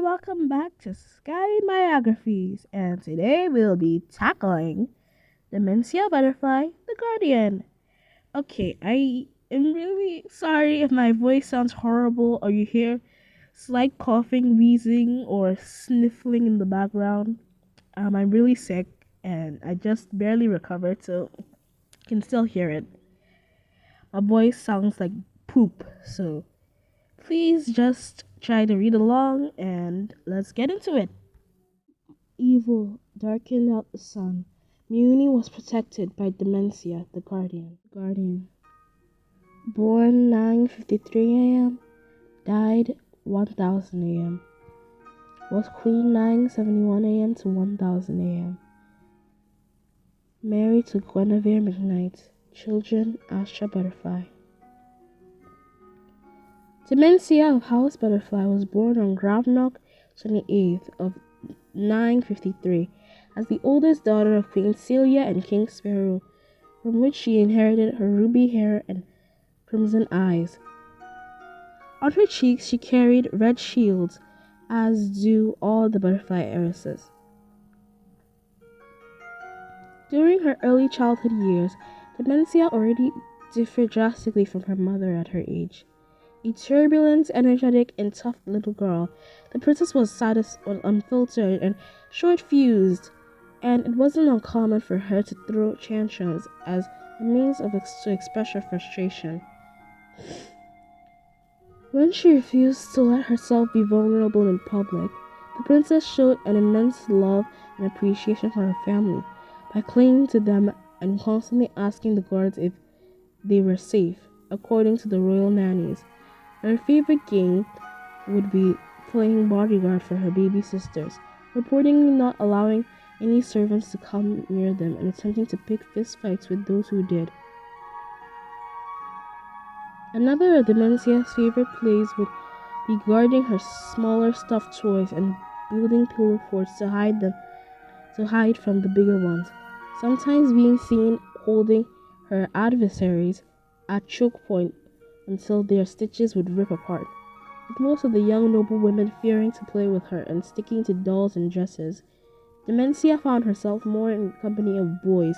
welcome back to Sky Biographies, and today we'll be tackling Dimensia Butterfly, the Guardian. Okay, I am really sorry if my voice sounds horrible or you hear slight coughing, wheezing, or sniffling in the background. I'm really sick and I just barely recovered, so you can still hear it. My voice sounds like poop, so please just try to read along and let's get into it. Evil darkened out the sun. Mewni was protected by Dimensia, the Guardian. Born 9:53 a.m., died 1000 a.m. Was Queen 9:71 a.m. to 1000 a.m. Married to Guinevere McKnight. Children Astra Butterfly. Dimensia of House Butterfly was born on Gravnock 28th of 953 as the oldest daughter of Queen Celia and King Sparrow, from which she inherited her ruby hair and crimson eyes. On her cheeks she carried red shields, as do all the butterfly heiresses. During her early childhood years, Dimensia already differed drastically from her mother at her age. A turbulent, energetic, and tough little girl, the princess was unfiltered and short-fused, and it wasn't uncommon for her to throw tantrums as a means to express her frustration. When she refused to let herself be vulnerable in public, the princess showed an immense love and appreciation for her family by clinging to them and constantly asking the guards if they were safe, according to the royal nannies. Her favorite game would be playing bodyguard for her baby sisters, reportedly not allowing any servants to come near them and attempting to pick fistfights with those who did. Another of Dimensia's favorite plays would be guarding her smaller stuffed toys and building pillow forts to hide from the bigger ones, sometimes being seen holding her adversaries at choke point until their stitches would rip apart, with most of the young noble women fearing to play with her and sticking to dolls and dresses. Dimensia found herself more in company of boys,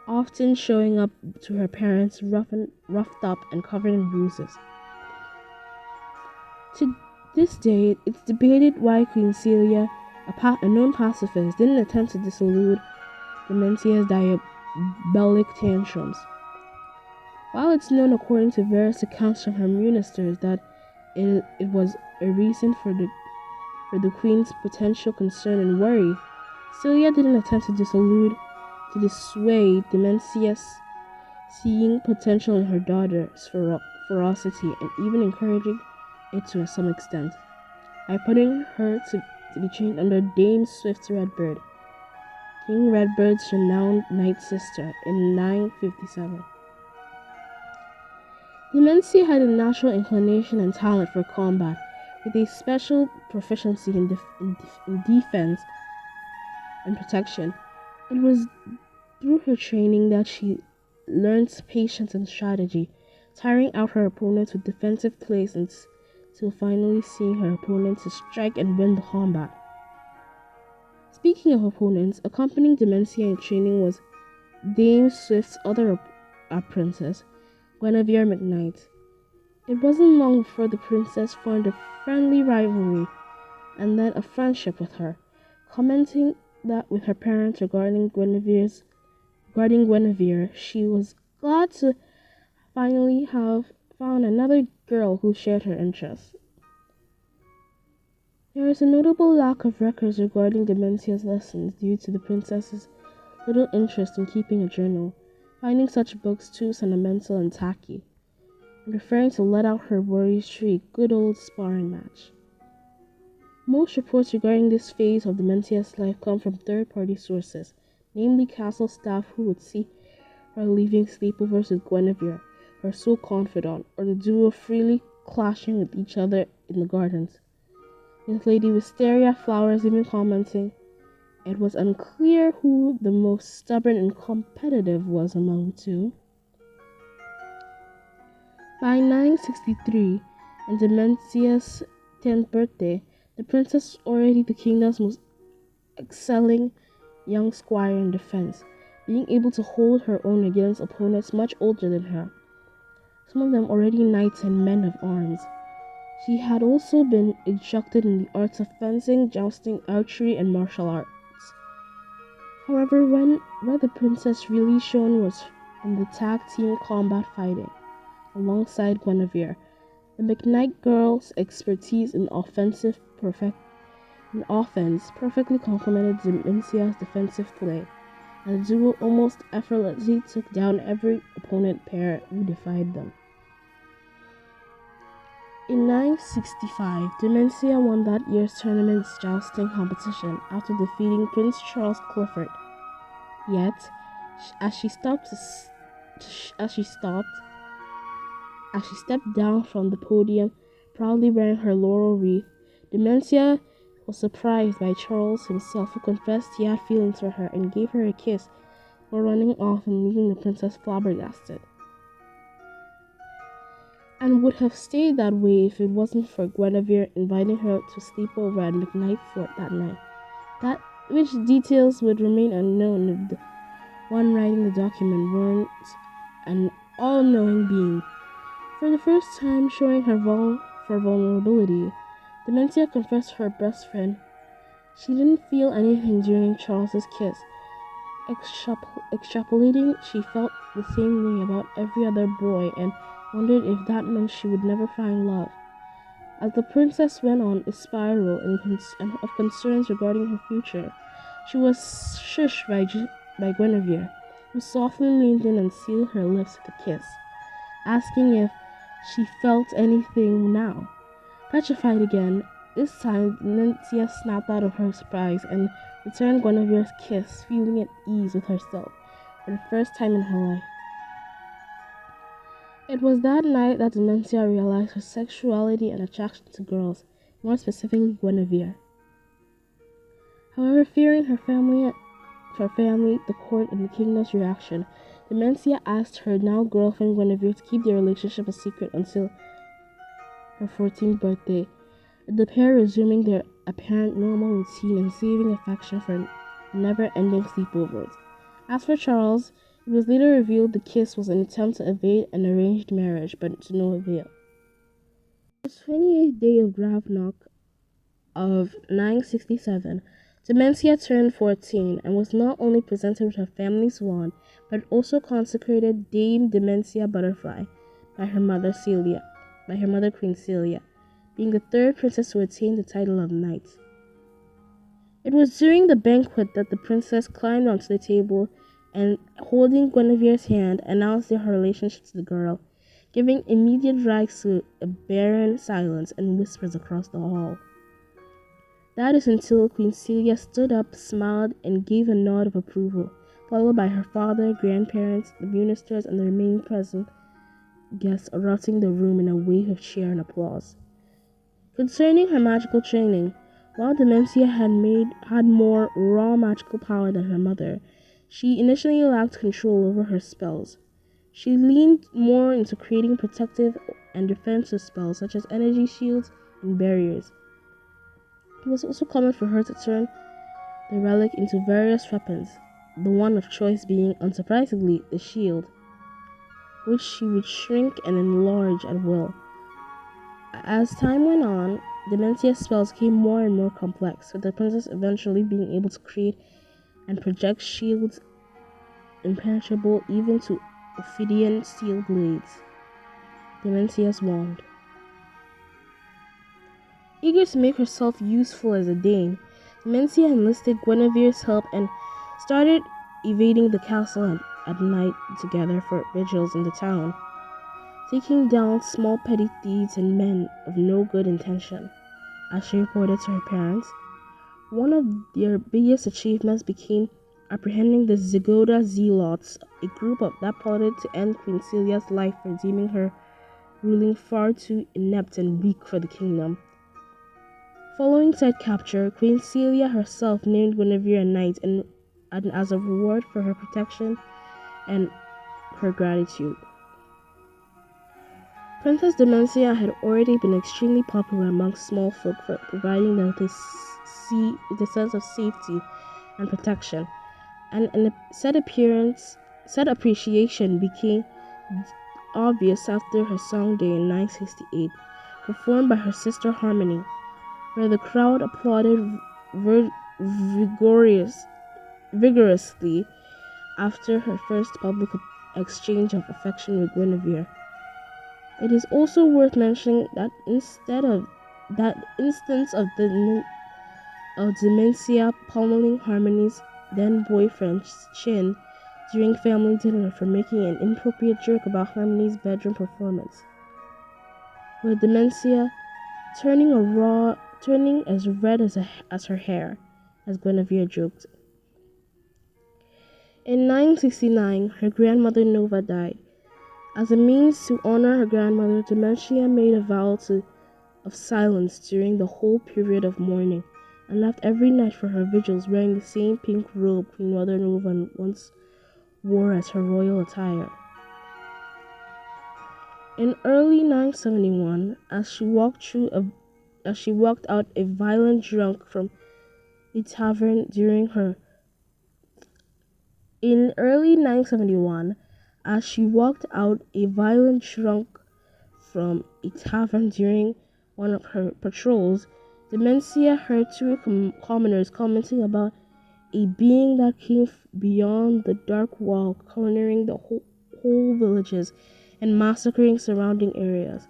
often showing up to her parents roughed up and covered in bruises. To this day, it's debated why Queen Celia, a known pacifist, didn't attempt to dissuade Dimensia's diabolic tantrums. While it's known according to various accounts from her ministers that it was a reason for the queen's potential concern and worry, Celia didn't attempt to dissuade Dimensia, seeing potential in her daughter's ferocity and even encouraging it to some extent, by putting her to be trained under Dame Swift Redbird, King Redbird's renowned night sister, in 957. Dimensia had a natural inclination and talent for combat, with a special proficiency in defense and protection. It was through her training that she learned patience and strategy, tiring out her opponents with defensive plays until finally seeing her opponent to strike and win the combat. Speaking of opponents, accompanying Dimensia in training was Dame Swift's other apprentice, Guinevere McKnight. It wasn't long before the princess formed a friendly rivalry and then a friendship with her, commenting that with her parents regarding Guinevere, she was glad to finally have found another girl who shared her interests. There is a notable lack of records regarding Dimensia's lessons due to the princess's little interest in keeping a journal, finding such books too sentimental and tacky, and preferring to let out her worries through a good old sparring match. Most reports regarding this phase of Dimensia's life come from third-party sources, namely castle staff who would see her leaving sleepovers with Guinevere, her sole confidant, or the duo freely clashing with each other in the gardens, with Lady Wisteria Flowers even commenting, "It was unclear who the most stubborn and competitive was among the two." By 963, and Dimensia's 10th birthday, The princess was already the kingdom's most excelling young squire in defense, being able to hold her own against opponents much older than her, some of them already knights and men of arms. She had also been instructed in the arts of fencing, jousting, archery, and martial arts. However, where the princess really shone was in the tag team combat fighting, alongside Guinevere. The McKnight girl's expertise in offense perfectly complemented Dimensia's defensive play, and the duo almost effortlessly took down every opponent pair who defied them. In 965, Dimensia won that year's tournament's jousting competition after defeating Prince Charles Clifford. Yet, as she stepped down from the podium, proudly wearing her laurel wreath, Dimensia was surprised by Charles himself, who confessed he had feelings for her and gave her a kiss before running off and leaving the princess flabbergasted. And would have stayed that way if it wasn't for Guinevere inviting her to sleep over at McKnight Fort that night. That which details would remain unknown if the one writing the document weren't an all-knowing being. For the first time showing her vulnerability, Dimensia confessed to her best friend she didn't feel anything during Charles's kiss. Extrapolating, she felt the same way about every other boy and wondered if that meant she would never find love. As the princess went on a spiral of concerns regarding her future, she was shushed by Guinevere, who softly leaned in and sealed her lips with a kiss, asking if she felt anything now. Petrified again, this time Dimensia snapped out of her surprise and returned Guinevere's kiss, feeling at ease with herself for the first time in her life. It was that night that Dimensia realized her sexuality and attraction to girls, more specifically Guinevere. However, fearing her family, the court, and the kingdom's reaction, Dimensia asked her now girlfriend Guinevere to keep their relationship a secret until her 14th birthday, the pair resuming their apparent normal routine and saving affection for never-ending sleepovers. As for Charles, it was later revealed the kiss was an attempt to evade an arranged marriage, but to no avail. On the 28th day of Gravnock of 967, Dimensia turned 14 and was not only presented with her family's wand, but also consecrated Dame Dimensia Butterfly by her mother Queen Celia, being the third princess to attain the title of knight. It was during the banquet that the princess climbed onto the table and, holding Guinevere's hand, announced her relationship to the girl, giving immediate rise to a barren silence and whispers across the hall. That is until Queen Celia stood up, smiled, and gave a nod of approval, followed by her father, grandparents, the ministers, and the remaining present guests erupting the room in a wave of cheer and applause. Concerning her magical training, while Dimensia had more raw magical power than her mother, she initially lacked control over her spells. She leaned more into creating protective and defensive spells such as energy shields and barriers. It was also common for her to turn the relic into various weapons, the one of choice being, unsurprisingly, the shield, which she would shrink and enlarge at will. As time went on, Dimensia's spells became more and more complex, with the princess eventually being able to create and project shields impenetrable even to Ophidian steel blades. Dimensia's wand. Eager to make herself useful as a dame, Dimensia enlisted Guinevere's help and started evading the castle at night together for vigils in the town, taking down small petty thieves and men of no good intention. As she reported to her parents, one of their biggest achievements became apprehending the Zigoda Zealots, a group that plotted to end Queen Celia's life for deeming her ruling far too inept and weak for the kingdom. Following said capture, Queen Celia herself named Guinevere a knight and as a reward for her protection and her gratitude. Princess Dimensia had already been extremely popular amongst small folk for providing them with a sense of safety and protection, and said appreciation became obvious after her song day in 968, performed by her sister Harmony, where the crowd applauded vigorously after her first public exchange of affection with Guinevere. It is also worth mentioning that instead of that instance of Dimensia pummeling Harmony's then boyfriend's chin during family dinner for making an inappropriate joke about Harmony's bedroom performance, with Dimensia turning as red as her hair, as Guinevere joked. In 969, her grandmother Nova died. As a means to honor her grandmother, Dimensia made a vow of silence during the whole period of mourning, and left every night for her vigils wearing the same pink robe Queen Mother Nova once wore as her royal attire. In early 971, as she walked out a violent drunk from a tavern during her In early 971, as she walked out a violent drunk from a tavern during one of her patrols, Dimensia heard two commoners commenting about a being that came beyond the dark wall, cornering the whole villages and massacring surrounding areas.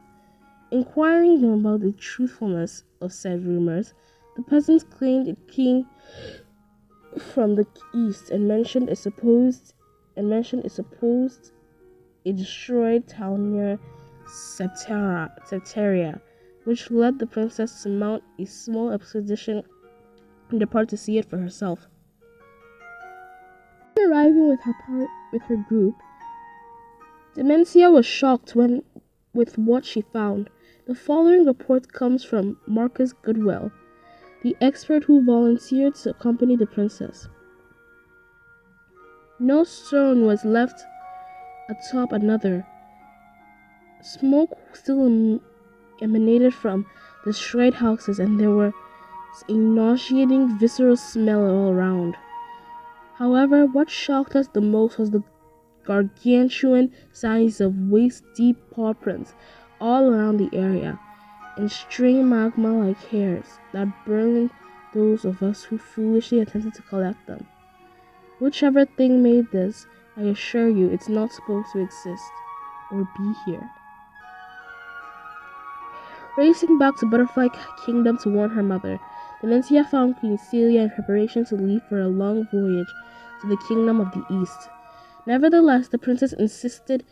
Inquiring them about the truthfulness of said rumors, the peasants claimed it came from the east and mentioned a supposed a destroyed town near Septeria, which led the princess to mount a small expedition and depart to see it for herself. Arriving with her group, Dimensia was shocked with what she found. The following report comes from Marcus Goodwell, the expert who volunteered to accompany the princess. No stone was left atop another. Smoke still emanated from destroyed houses, and there was a nauseating, visceral smell all around. However, what shocked us the most was the gargantuan size of waist-deep paw prints all around the area, and stray magma-like hairs that burned those of us who foolishly attempted to collect them. Whichever thing made this, I assure you it's not supposed to exist or be here. Racing back to Butterfly Kingdom to warn her mother, Dimensia found Queen Celia in preparation to leave for a long voyage to the Kingdom of the East. Nevertheless, the princess insisted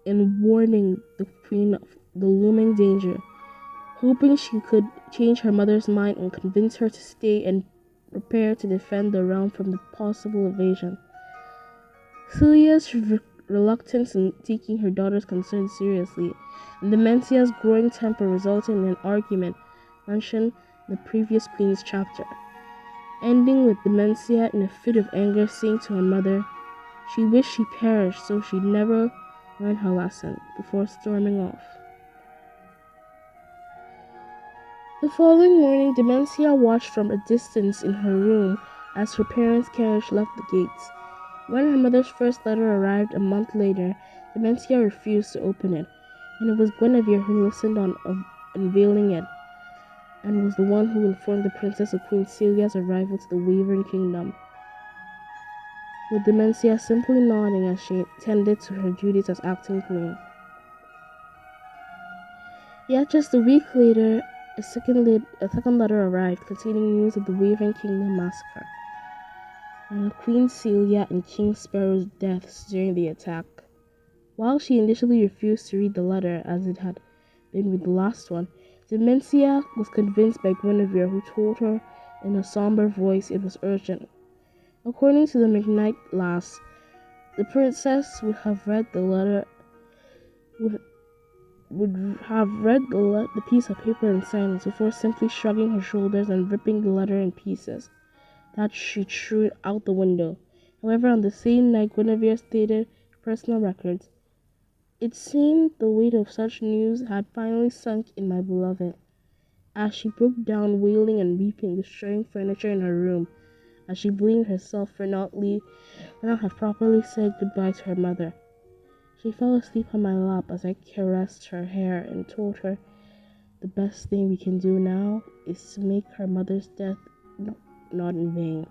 in warning the queen of the looming danger, hoping she could change her mother's mind and convince her to stay and prepare to defend the realm from the possible invasion. Celia's reluctance in taking her daughter's concerns seriously, and Dimensia's growing temper resulted in an argument mentioned in the previous Queen's chapter, ending with Dimensia in a fit of anger saying to her mother she wished she perished so she'd never learn her lesson, before storming off. The following morning, Dimensia watched from a distance in her room as her parents' carriage left the gates. When her mother's first letter arrived a month later, Dimensia refused to open it, and it was Guinevere who listened on unveiling it, and was the one who informed the princess of Queen Celia's arrival to the Wavering Kingdom, with Dimensia simply nodding as she tended to her duties as acting queen. Yet just a week later, a second letter arrived containing news of the Wavering Kingdom massacre, and Queen Celia and King Sparrow's deaths during the attack. While she initially refused to read the letter, as it had been with the last one, Dimensia was convinced by Guinevere, who told her in a somber voice it was urgent. According to the McKnight Lass, the princess would have read the letter, the piece of paper in silence before simply shrugging her shoulders and ripping the letter in pieces that she threw it out the window. However, on the same night, Guinevere stated her personal records It seemed the weight of such news had finally sunk in my beloved, as she broke down wailing and weeping, destroying furniture in her room, as she blamed herself for not have properly said goodbye to her mother. She fell asleep on my lap as I caressed her hair and told her the best thing we can do now is to make her mother's death not in vain.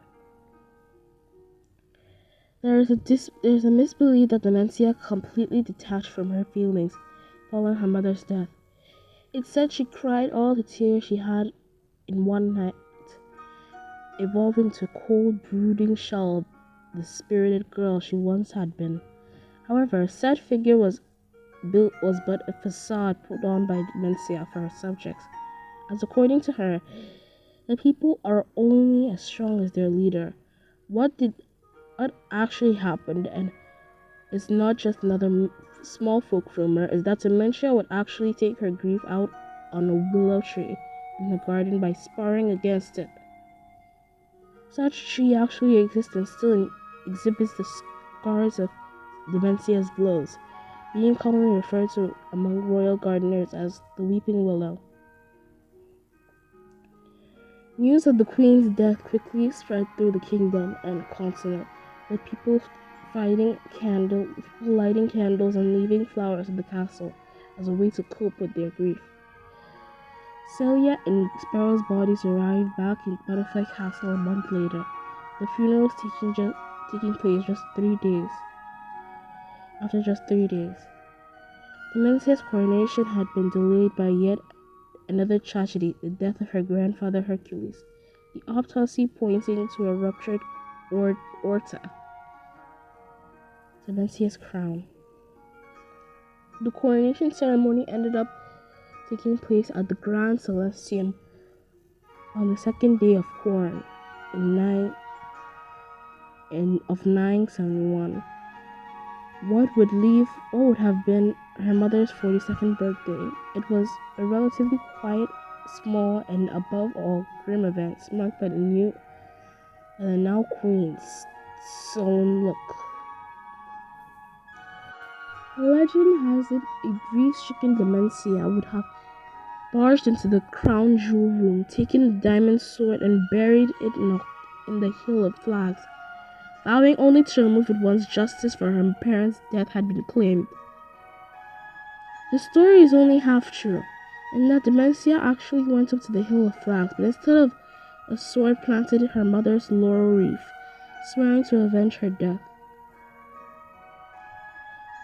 There is a misbelief that Dimensia completely detached from her feelings following her mother's death. It said she cried all the tears she had in one night, evolving to a cold, brooding shell of the spirited girl she once had been. However, said figure was but a facade put on by Dimensia for her subjects, as according to her, the people are only as strong as their leader. What actually happened, and it's not just another small folk rumor, is that Dimensia would actually take her grief out on a willow tree in the garden by sparring against it. Such tree actually exists and still exhibits the scars of Dimensia's blows, being commonly referred to among royal gardeners as the weeping willow. News of the queen's death quickly spread through the kingdom and continent, with people lighting candles and leaving flowers in the castle as a way to cope with their grief. Celia and Sparrow's bodies arrived back in Butterfly Castle a month later, the funeral was taking place after just 3 days. Dimensia's coronation had been delayed by yet another tragedy, the death of her grandfather Hercules, the autopsy pointing to a ruptured aorta. Dimensia's crown. The coronation ceremony ended up taking place at the Grand Celestium on the second day of Horn of 971. What would have been her mother's 42nd birthday. It was a relatively quiet, small, and above all grim event, marked by the now Queen's solemn look. Legend has it a grief-stricken Dimensia would have barged into the crown jewel room, taken the diamond sword, and buried it in the hill of flags, vowing only to remove it once justice for her parents' death had been claimed. The story is only half true, in that Dimensia actually went up to the hill of flags, but instead of a sword planted in her mother's laurel wreath, swearing to avenge her death.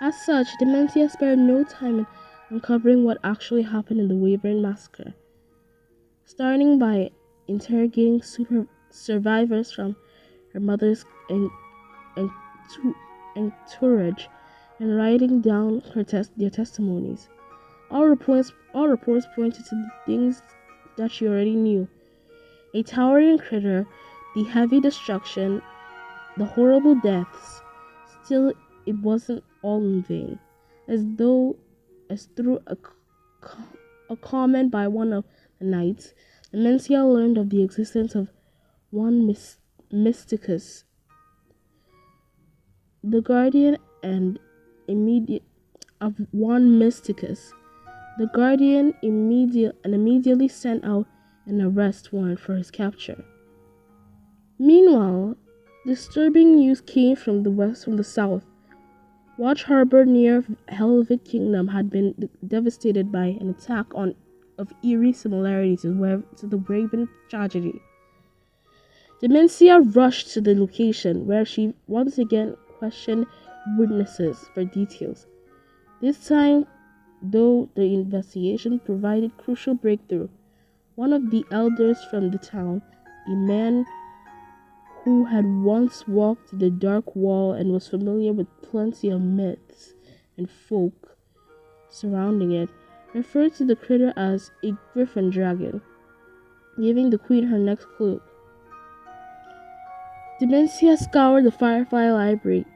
As such, Dimensia spared no time in uncovering what actually happened in the Wyvern massacre, starting by interrogating survivors from her mother's entourage and writing down their testimonies. All reports pointed to the things that she already knew: a towering critter, the heavy destruction, the horrible deaths. Still, it wasn't all in vain, as through a comment by one of the knights, Dimensia learned of the existence of one Mysticus, the guardian, and immediately sent out an arrest warrant for his capture. Meanwhile, disturbing news came from the south. Watch Harbor near Helvig Kingdom had been devastated by an attack of eerie similarity to the Raven tragedy. Dimensia rushed to the location, where she once again questioned witnesses for details. This time, though, the investigation provided crucial breakthrough. One of the elders from the town, a man who had once walked the dark wall and was familiar with plenty of myths and folk surrounding it, referred to the critter as a griffin dragon, giving the queen her next clue. Dimensia scoured the Firefly Library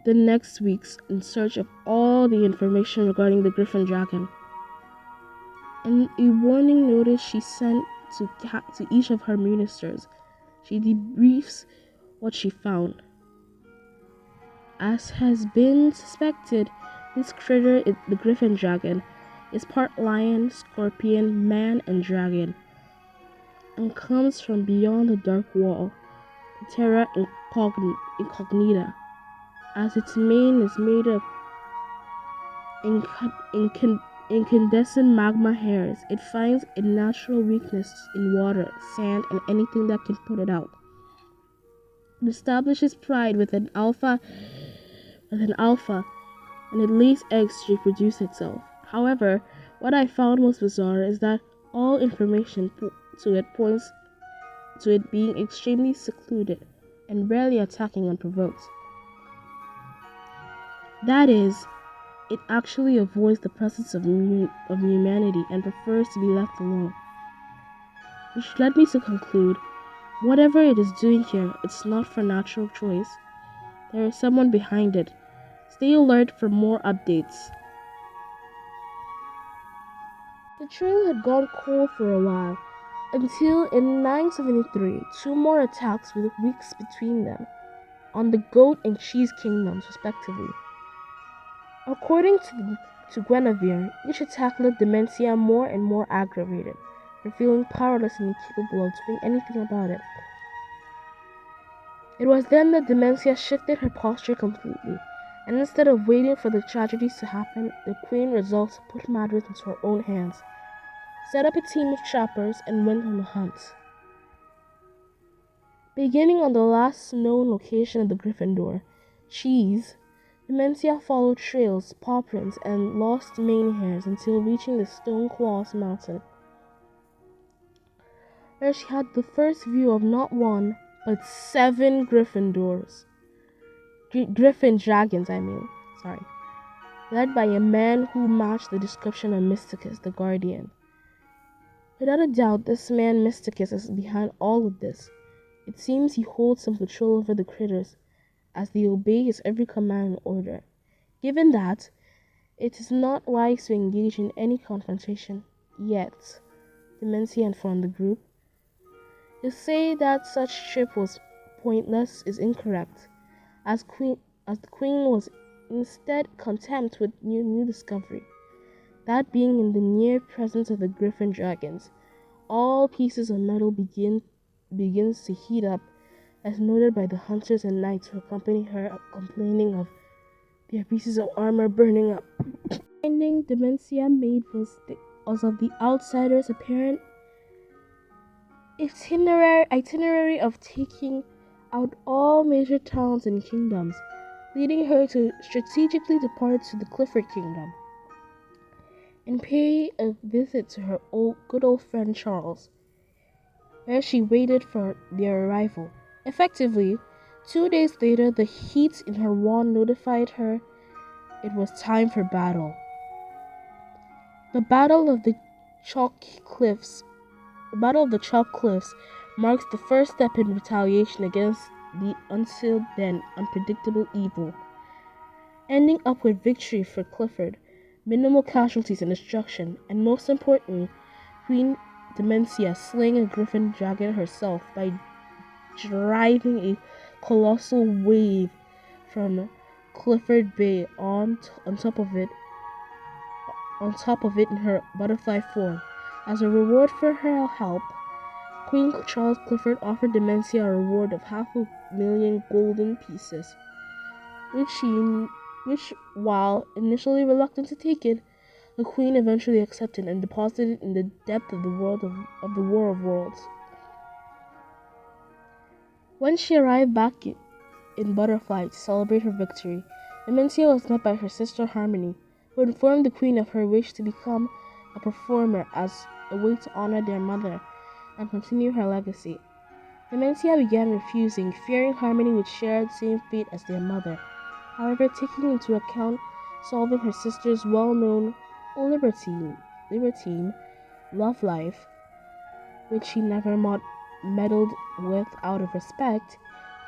the next weeks in search of all the information regarding the griffin dragon. In a warning notice she sent to each of her ministers, she debriefs what she found. As has been suspected, This critter, the griffin dragon, is part lion, scorpion, man, and dragon, and comes from beyond the dark wall, the terra incognita, as its mane is made of incandescent magma hairs. It finds a natural weakness in water, sand, and anything that can put it out. It establishes pride with an alpha, and it lays eggs to reproduce itself. However, what I found most bizarre is that all information to it points to it being extremely secluded and rarely attacking unprovoked. That is, it actually avoids the presence of humanity and prefers to be left alone. Which led me to conclude, whatever it is doing here, it's not for natural choice. There is someone behind it. Stay alert for more updates. The trail had gone cold for a while, until in 973, two more attacks with weeks between them, on the goat and cheese kingdoms respectively. According to Guinevere, each attack left Dimensia more and more aggravated, her feeling powerless and incapable of doing anything about it. It was then that Dimensia shifted her posture completely, and instead of waiting for the tragedies to happen, the queen resolved to put matters into her own hands, set up a team of trappers, and went on the hunt. Beginning on the last known location of the Gryffindor, Cheese, Dimensia followed trails, paw prints, and lost mane hairs until reaching the Stone Claws Mountain, where she had the first view of not one, but 7 Gryffindors. Griffin dragons, led by a man who matched the description of Mysticus, the Guardian. Without a doubt, this man Mysticus is behind all of this. It seems he holds some control over the critters, as they obey his every command and order. Given that, it is not wise to engage in any confrontation, yet, Dimensia informed the group. To say that such trip was pointless is incorrect, as the queen was instead content with new discovery, that being in the near presence of the griffin dragons, all pieces of metal begins to heat up, as noted by the hunters and knights who accompany her, complaining of their pieces of armor burning up. Finding Dimensia made was of the outsiders' apparent itinerary of taking out all major towns and kingdoms, leading her to strategically depart to the Clifford Kingdom and pay a visit to her good old friend Charles, where she waited for their arrival. Effectively, 2 days later, the heat in her wand notified her it was time for battle. The Battle of the Chalk Cliffs marks the first step in retaliation against the until then unpredictable evil, ending up with victory for Clifford, minimal casualties and destruction, and most importantly, Queen Dimensia slaying a griffin dragon herself by driving a colossal wave from Clifford Bay on top of it in her butterfly form. As a reward for her help, Queen Charles Clifford offered Dimensia a reward of 500,000 golden pieces, which, while initially reluctant to take it, the Queen eventually accepted and deposited in the depth of the War of Worlds. When she arrived back in Butterfly to celebrate her victory, Dimensia was met by her sister Harmony, who informed the Queen of her wish to become a performer as a way to honor their mother and continue her legacy. Dimensia began refusing, fearing Harmony would share the same fate as their mother. However, taking into account solving her sister's well-known libertine love life, which she never meddled with out of respect,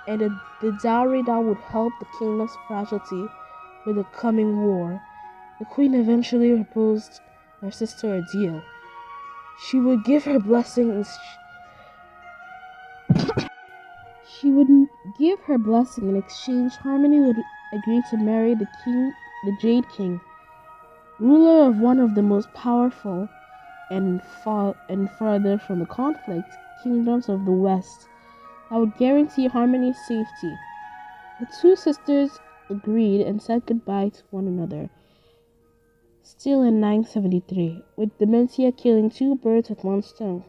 and the dowry that would help the kingdom's fragility with the coming war, the Queen eventually proposed her sister a deal. She would give her blessing in exchange. Harmony would agree to marry the king the Jade King, ruler of one of the most powerful and farther from the conflict kingdoms of the West that would guarantee harmony and safety. The two sisters agreed and said goodbye to one another, still in 973, with Dimensia killing two birds with one stone.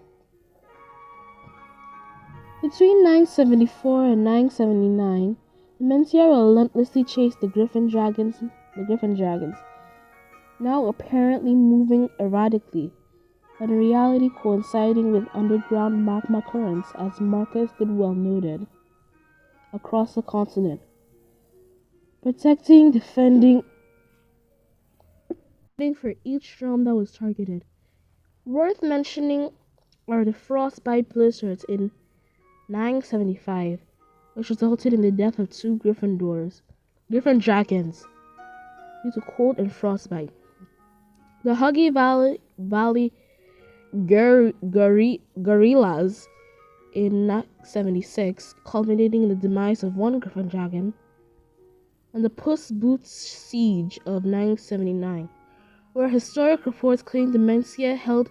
Between 974 and 979, Dimensia relentlessly chased the Griffin dragons, now apparently moving erratically, but in reality coinciding with underground magma currents, as Marcus Goodwell noted, across the continent, defending for each realm that was targeted. Worth mentioning are the frostbite blizzards in 975, which resulted in the death of two Griffin dragons, due to cold and frostbite. The Huggy Valley guerrillas in 976, culminating in the demise of one Griffin dragon, and the Puss Boots siege of 979, where historic reports claim Dimensia held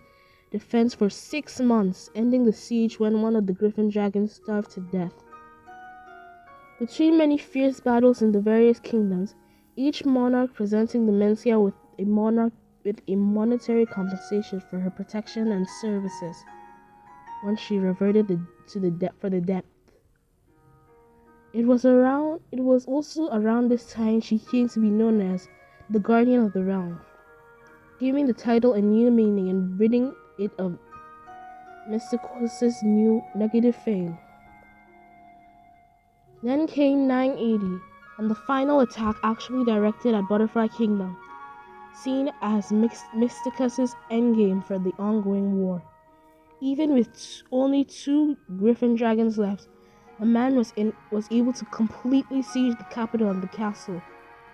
defense for 6 months, ending the siege when one of the Griffin dragons starved to death. Between many fierce battles in the various kingdoms, each monarch presenting Dimensia with a monetary compensation for her protection and services once she reverted to the debt. It was also around this time she came to be known as the Guardian of the Realm, giving the title a new meaning and ridding it of Mysticus' new negative fame. Then came 980, and the final attack actually directed at Butterfly Kingdom, seen as Mysticus' endgame for the ongoing war. Even with only 2 Griffin dragons left, a man was able to completely siege the capital and the castle,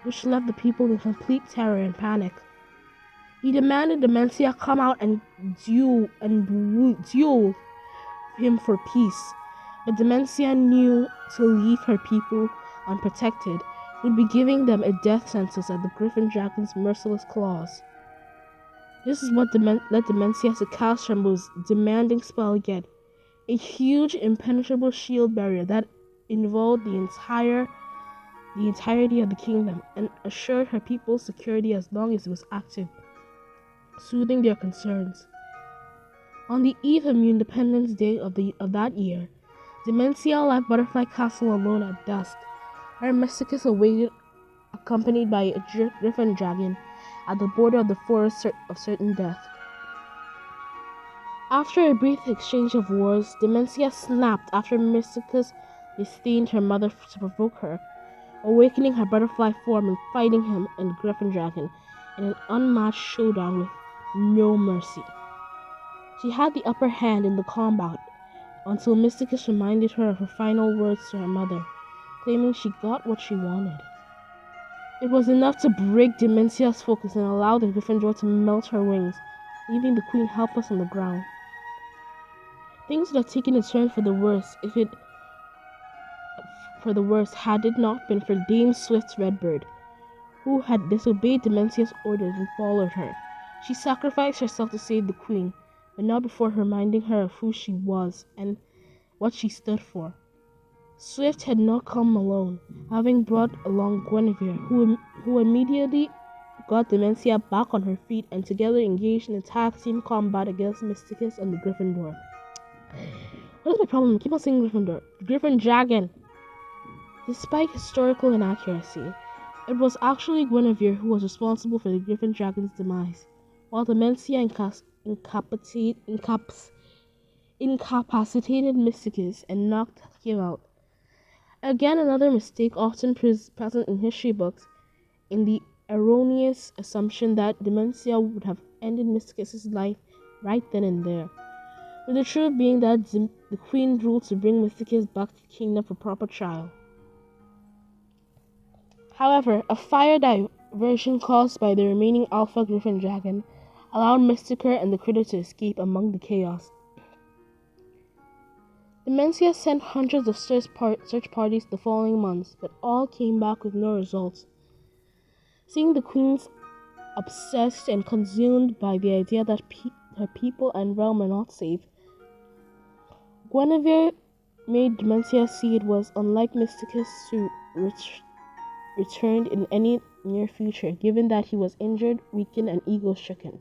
which left the people in complete terror and panic. He demanded Dimensia come out and duel him for peace, but Dimensia knew to leave her people unprotected would be giving them a death sentence at the Griffin Dragon's merciless claws. This is what led Dimensia to cast her most demanding spell yet, a huge impenetrable shield barrier that involved the entirety of the kingdom and assured her people's security as long as it was active, soothing their concerns. On the eve of Independence Day of that year, Dimensia left Butterfly Castle alone at dusk, where Mysticus awaited, accompanied by a Griffin dragon, at the border of the forest of certain death. After a brief exchange of words, Dimensia snapped after Mysticus disdained her mother to provoke her, awakening her butterfly form and fighting him and the Griffin dragon in an unmatched showdown with no mercy. She had the upper hand in the combat until Mysticus reminded her of her final words to her mother, claiming she got what she wanted. It was enough to break Dimensia's focus and allow the Gryffindor to melt her wings, leaving the queen helpless on the ground. Things would have taken a turn for the worse had it not been for Dame Swift Redbird, who had disobeyed Dimensia's orders and followed her. She sacrificed herself to save the queen, but not before reminding her of who she was and what she stood for. Swift had not come alone, having brought along Guinevere, who immediately got Dimensia back on her feet and together engaged in a tag team combat against Mysticus and the Gryffindor. What is my problem? I keep on saying Gryffindor. Griffin Dragon! Despite historical inaccuracy, it was actually Guinevere who was responsible for the Griffin Dragon's demise, while Dimensia incapacitated Mysticus and knocked him out. Again, another mistake often present in history books, in the erroneous assumption that Dimensia would have ended Mysticus' life right then and there, with the truth being that the queen ruled to bring Mysticus back to the kingdom for proper trial. However, a fire diversion caused by the remaining Alpha Griffin Dragon allowed Mystica and the critter to escape among the chaos. Dimensia sent hundreds of search parties the following months, but all came back with no results. Seeing the queens obsessed and consumed by the idea that her people and realm are not safe, Guinevere made Dimensia see it was unlike Mysticus to return in any near future, given that he was injured, weakened, and ego-stricken,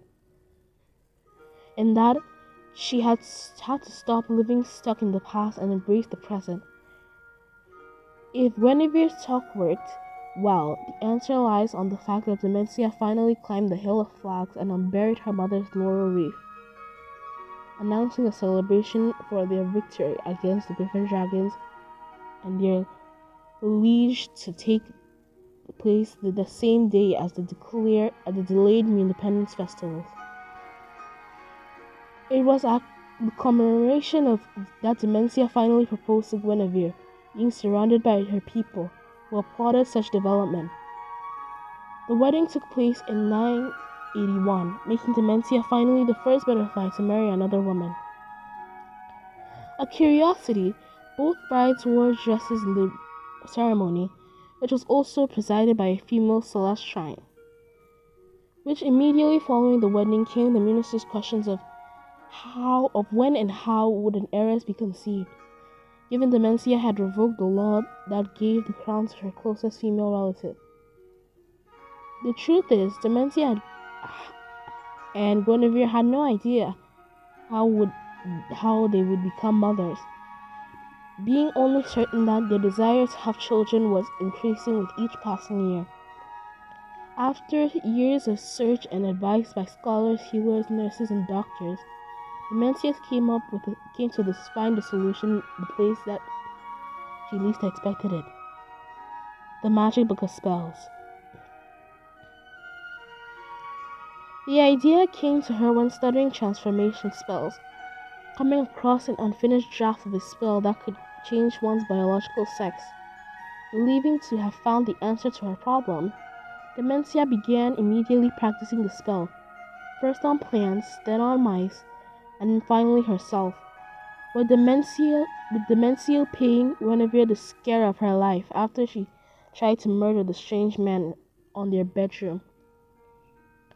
and that she had to stop living stuck in the past and embrace the present. If Guinevere's talk worked, well, the answer lies on the fact that Dimensia finally climbed the Hill of Flags and unburied her mother's laurel wreath, announcing a celebration for their victory against the Griffin Dragons and their liege to take place the same day as the delayed Independence Festival. It was at the commemoration of that Dimensia finally proposed to Guinevere, being surrounded by her people, who applauded such development. The wedding took place in 981, making Dimensia finally the first butterfly to marry another woman. A curiosity, both brides wore dresses in the ceremony, which was also presided by a female Celestine. Which immediately following the wedding came the minister's questions of when and how would an heiress be conceived, given Dimensia had revoked the law that gave the crown to her closest female relative. The truth is, Dimensia and Guinevere had no idea how they would become mothers, being only certain that their desire to have children was increasing with each passing year. After years of search and advice by scholars, healers, nurses, and doctors, Dimensia came to find the solution the place that she least expected it: the magic book of spells. The idea came to her when studying transformation spells, coming across an unfinished draft of a spell that could change one's biological sex. Believing to have found the answer to her problem, Dimensia began immediately practicing the spell, first on plants, then on mice, and finally herself, with Dimensia paying Guinevere the scare of her life after she tried to murder the strange man on their bedroom.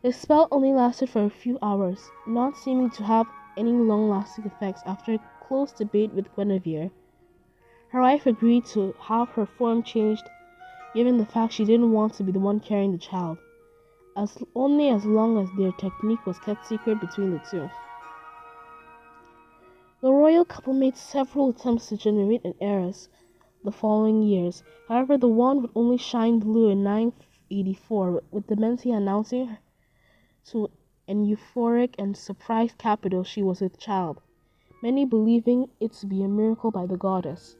The spell only lasted for a few hours, not seeming to have any long-lasting effects. After a close debate with Guinevere, her wife agreed to have her form changed, given the fact she didn't want to be the one carrying the child, only as long as their technique was kept secret between the two. The royal couple made several attempts to generate an heiress the following years. However, the wand would only shine blue in 984, with Dimensia announcing to an euphoric and surprised capital she was with child, many believing it to be a miracle by the goddess.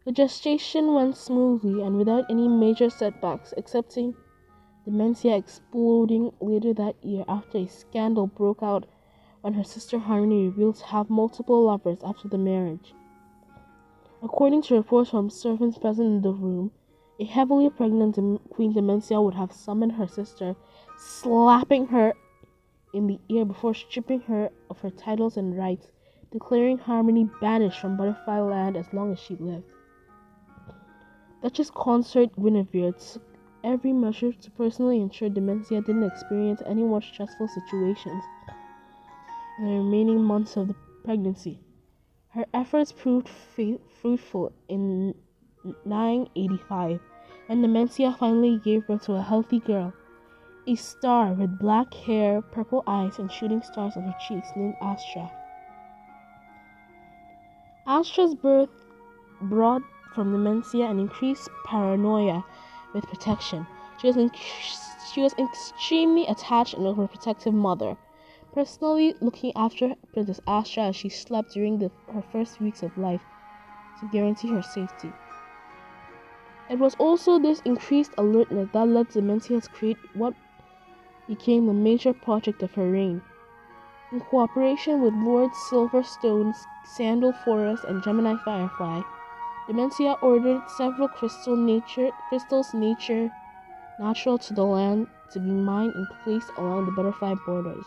The gestation went smoothly and without any major setbacks, excepting Dimensia exploding later that year after a scandal broke out when her sister Harmony revealed to have multiple lovers after the marriage. According to reports from servants present in the room, a heavily pregnant Queen Dimensia would have summoned her sister, slapping her in the ear before stripping her of her titles and rights, declaring Harmony banished from Butterfly Land as long as she lived. Duchess Consort Guinevere took every measure to personally ensure Dimensia didn't experience any more stressful situations in the remaining months of the pregnancy. Her efforts proved fruitful in 985, and Dimensia finally gave birth to a healthy girl, a star with black hair, purple eyes, and shooting stars on her cheeks, named Astra. Astra's birth brought from Dimensia an increased paranoia with protection. She was extremely attached and overprotective mother, personally looking after Princess Astra as she slept during her first weeks of life to guarantee her safety. It was also this increased alertness that led Dimensia to create what became the major project of her reign. In cooperation with Lords Silverstone, Sandal Forest, and Gemini Firefly, Dimensia ordered several crystals natural to the land to be mined and placed along the butterfly borders,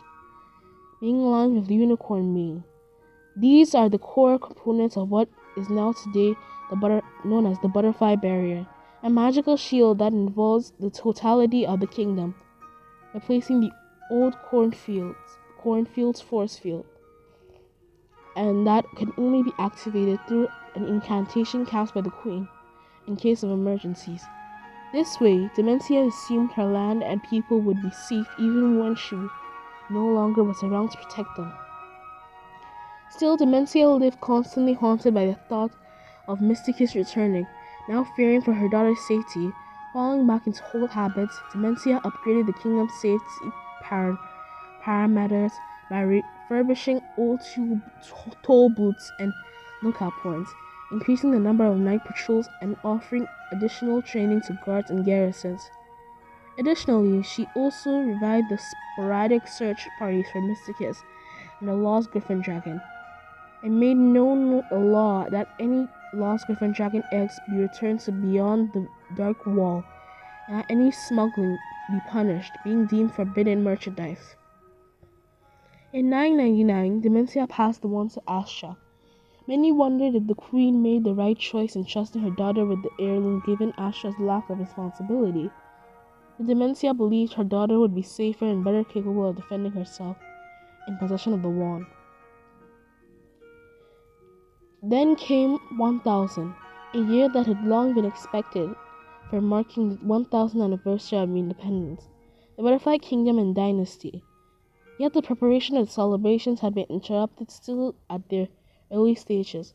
being lined with unicorn mane. These are the core components of what is now today known as the butterfly barrier, a magical shield that involves the totality of the kingdom, replacing the old cornfield's force field, and that can only be activated through an incantation cast by the queen in case of emergencies. This way, Dimensia assumed her land and people would be safe even when she no longer was around to protect them. Still, Dimensia lived constantly haunted by the thought of Mysticus returning. Now fearing for her daughter's safety, falling back into old habits, Dimensia upgraded the kingdom's safety parameters by refurbishing old toll booths and lookout points, increasing the number of night patrols and offering additional training to guards and garrisons. Additionally, she also revived the sporadic search parties for Mysticus and the lost Griffin Dragon, and made known a law that any lost Griffin Dragon eggs be returned to beyond the Dark Wall, and that any smuggling be punished, being deemed forbidden merchandise. In 999, Dimensia passed the wand to Astra. Many wondered if the queen made the right choice in trusting her daughter with the heirloom given Astra's lack of responsibility. But Dimensia believed her daughter would be safer and better capable of defending herself in possession of the wand. Then came 1000, a year that had long been expected for marking the 1000th anniversary of independence, the Butterfly Kingdom and Dynasty. Yet the preparation of the celebrations had been interrupted still at their early stages,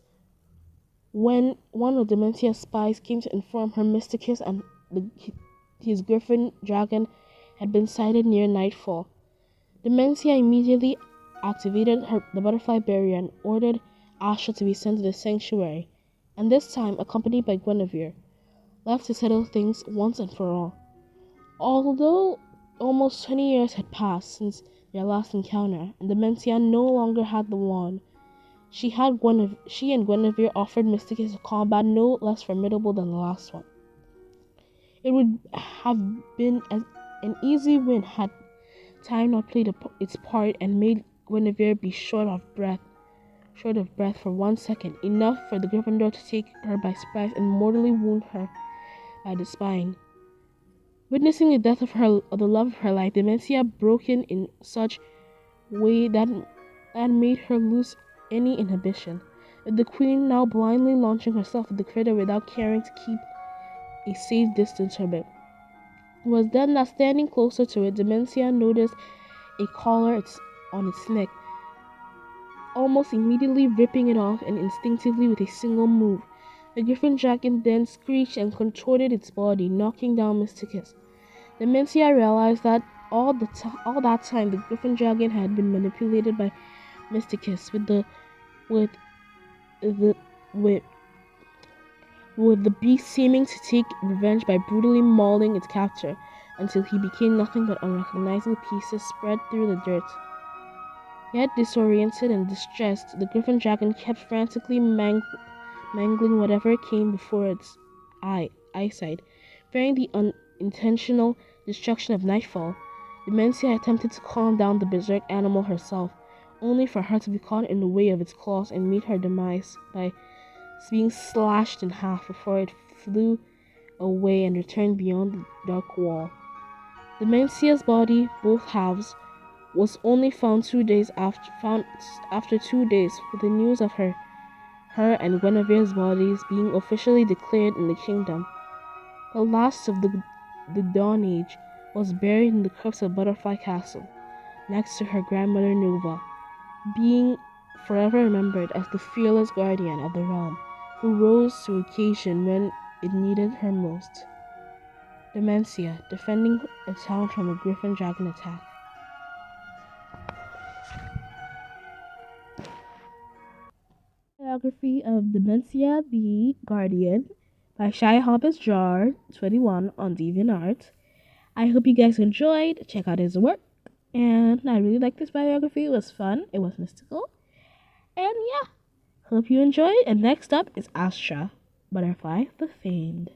when one of Dimensia's spies came to inform her Mysticus and his Griffin Dragon had been sighted near nightfall. Dimensia immediately activated the butterfly barrier and ordered Astra to be sent to the sanctuary, and this time accompanied by Guinevere, left to settle things once and for all. Although almost 20 years had passed since their last encounter, and Dimensia no longer had the wand, she and Guinevere offered Mysticus a combat no less formidable than the last one. It would have been an easy win had time not played its part and made Guinevere be short of breath for 1 second, enough for the Gryffindor to take her by surprise and mortally wound her by the spine. Witnessing the death of the love of her life, Dimensia broken in such way that made her lose any inhibition, with the queen now blindly launching herself at the critter without caring to keep a safe distance from it. It was then that, standing closer to it, Dimensia noticed a collar on its neck, almost immediately ripping it off, and instinctively with a single move, the Griffin Dragon then screeched and contorted its body, knocking down Mysticus. Dimensia realized that all that time the Griffin Dragon had been manipulated by Mysticus, with the beast seeming to take revenge by brutally mauling its captor until he became nothing but unrecognizable pieces spread through the dirt. Yet disoriented and distressed, the Griffin Dragon kept frantically mangling whatever came before its eyesight. Fearing the unintentional destruction of Nightfall, Dimensia attempted to calm down the berserk animal herself, only for her to be caught in the way of its claws and meet her demise by being slashed in half before it flew away and returned beyond the dark wall. Dimensia's body, both halves, was only found after 2 days, with the news of her and Guinevere's bodies being officially declared in the kingdom. The last of the Dawn Age was buried in the crypts of Butterfly Castle, next to her grandmother Nova, being forever remembered as the fearless guardian of the realm, who rose to occasion when it needed her most. Dimensia, defending a town from a Griffin Dragon attack. Biography of Dimensia the Guardian by Shyhobbyistdrawer31 on DeviantArt. I hope you guys enjoyed. Check out his work. And I really liked this biography. It was fun. It was mystical. And yeah, hope you enjoyed. And next up is Astra, Butterfly the Famed.